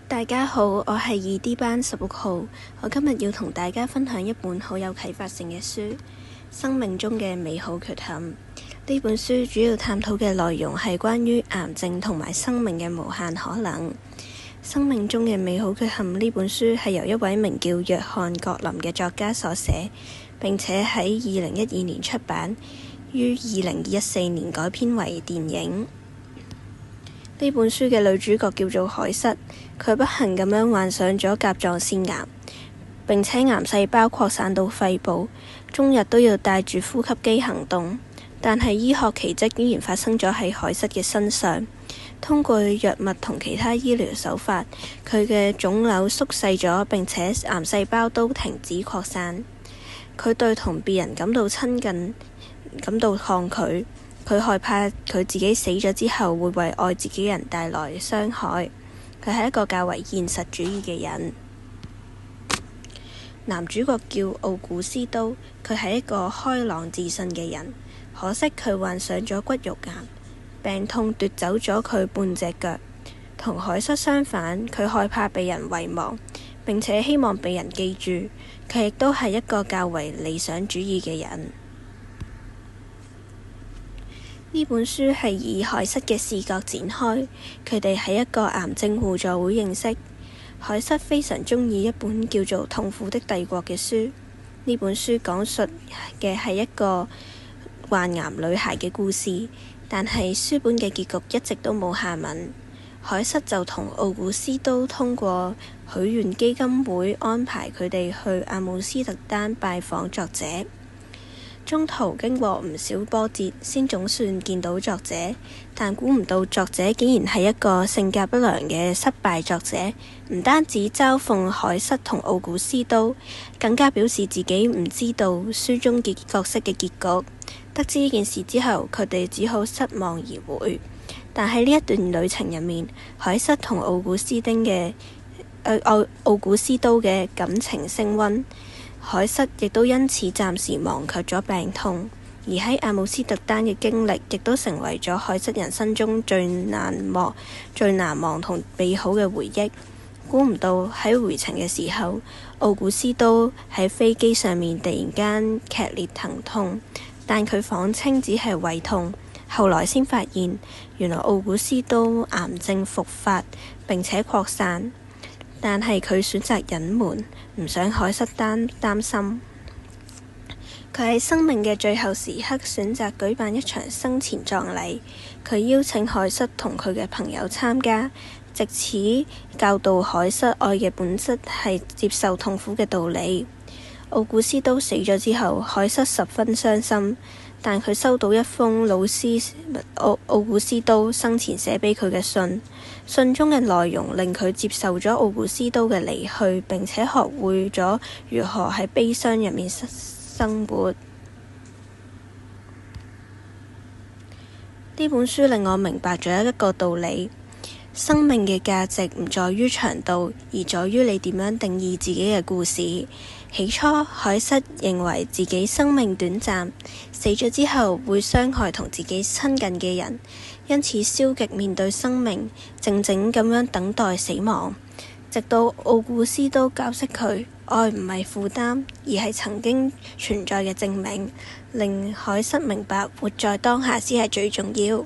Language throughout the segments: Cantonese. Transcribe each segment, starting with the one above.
大家好，我係2D 班16號。我今日要同大家分享一本好有啟發性嘅書《生命中嘅美好缺陷》。呢本書主要探討嘅內容係關於癌症同埋生命嘅無限可能。《生命中嘅美好缺陷》呢本書係由一位名叫約翰·葛林嘅作家所寫，並且喺2012年出版，於2014年改編為電影。呢本書嘅女主角叫做海瑟，佢不幸咁樣患上咗甲狀腺癌，並且癌細胞擴散到肺部，終日都要帶住呼吸機行動。但係醫學奇蹟竟然發生咗喺海瑟嘅身上。通過藥物同其他醫療手法，佢嘅腫瘤縮細咗，並且癌細胞都停止擴散。佢對同別人感到親近感到抗拒。佢害怕佢自己死咗之後會為愛自己人帶來傷害。佢係一個較為現實主義嘅人。男主角叫奧古斯都，佢係一個開朗自信嘅人。可惜佢患上咗骨肉癌，病痛奪走咗佢半隻腳。同海瑟相反，佢害怕被人遺忘，並且希望被人記住。佢亦都係一個較為理想主義嘅人。呢本書係以海瑟嘅視角展開，佢哋喺一個癌症互助會認識。海瑟非常鍾意一本叫做《痛苦的帝國》嘅書。呢本書講述嘅係一個患癌女孩嘅故事，但係書本嘅結局一直都冇下文。海瑟就同奧古斯都通過許願基金會安排佢哋去阿姆斯特丹拜訪作者。中途經過唔少波折，先總算見到作者，但估唔到作者竟然係一個性格不良嘅失敗作者，唔單止嘲諷海瑟同奧古斯都，更加表示自己唔知道書中嘅角色嘅結局。得知呢件事之後，佢哋只好失望而回。但喺呢一段旅程入面，海瑟同奧古斯都嘅感情升溫。海瑟亦都因此暫時忘卻咗病痛，而喺阿姆斯特丹嘅經歷亦都成為咗海瑟人生中最難忘同美好嘅回憶。估唔到喺回程嘅時候，奧古斯都喺飛機上面突然間劇烈疼痛，但佢謊稱只係胃痛。後來先發現，原來奧古斯都癌症復發並且擴散，但係佢選擇隱瞞，唔想海瑟擔心。佢喺生命嘅最後時刻選擇舉辦一場生前葬禮。佢邀請海瑟同佢嘅朋友參加，藉此教導海瑟愛嘅本質係接受痛苦嘅道理。奧古斯都死咗之後，海瑟十分傷心，但佢收到一封奧古斯都生前寫俾佢嘅信，信中嘅內容令佢接受咗奧古斯都嘅離去，並且學會咗如何喺悲傷入面生活。呢本書令我明白咗一個道理：生命嘅價值唔在於長度，而在於你點樣定義自己嘅故事。起初，海瑟認為自己生命短暫，死咗之後會傷害同自己親近嘅人，因此消極面對生命，靜靜咁樣等待死亡。直到奧古斯都教識佢，愛唔係負擔，而係曾經存在嘅證明，令海瑟明白活在當下先係最重要。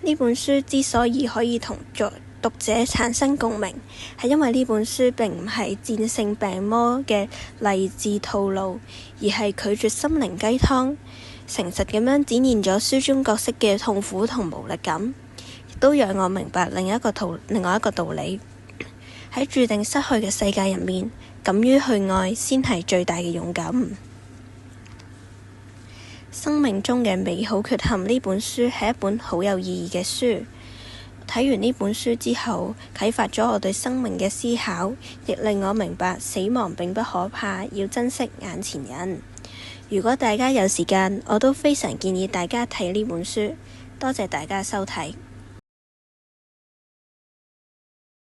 呢本書之所以可以同讀者產生共鳴，係因為呢本書並唔係戰勝病魔嘅勵志套路，而係拒絕心靈雞湯，誠實咁樣展現咗書中角色嘅痛苦同無力感，亦都讓我明白另外一個道理：喺注定失去嘅世界入面，敢於去愛先係最大嘅勇敢。生命中嘅美好缺陷呢本書係一本好有意義嘅書。睇完呢本書之後，啟發咗我對生命嘅思考，亦令我明白死亡並不可怕，要珍惜眼前人。如果大家有時間，我都非常建議大家睇呢本書。多謝大家收睇。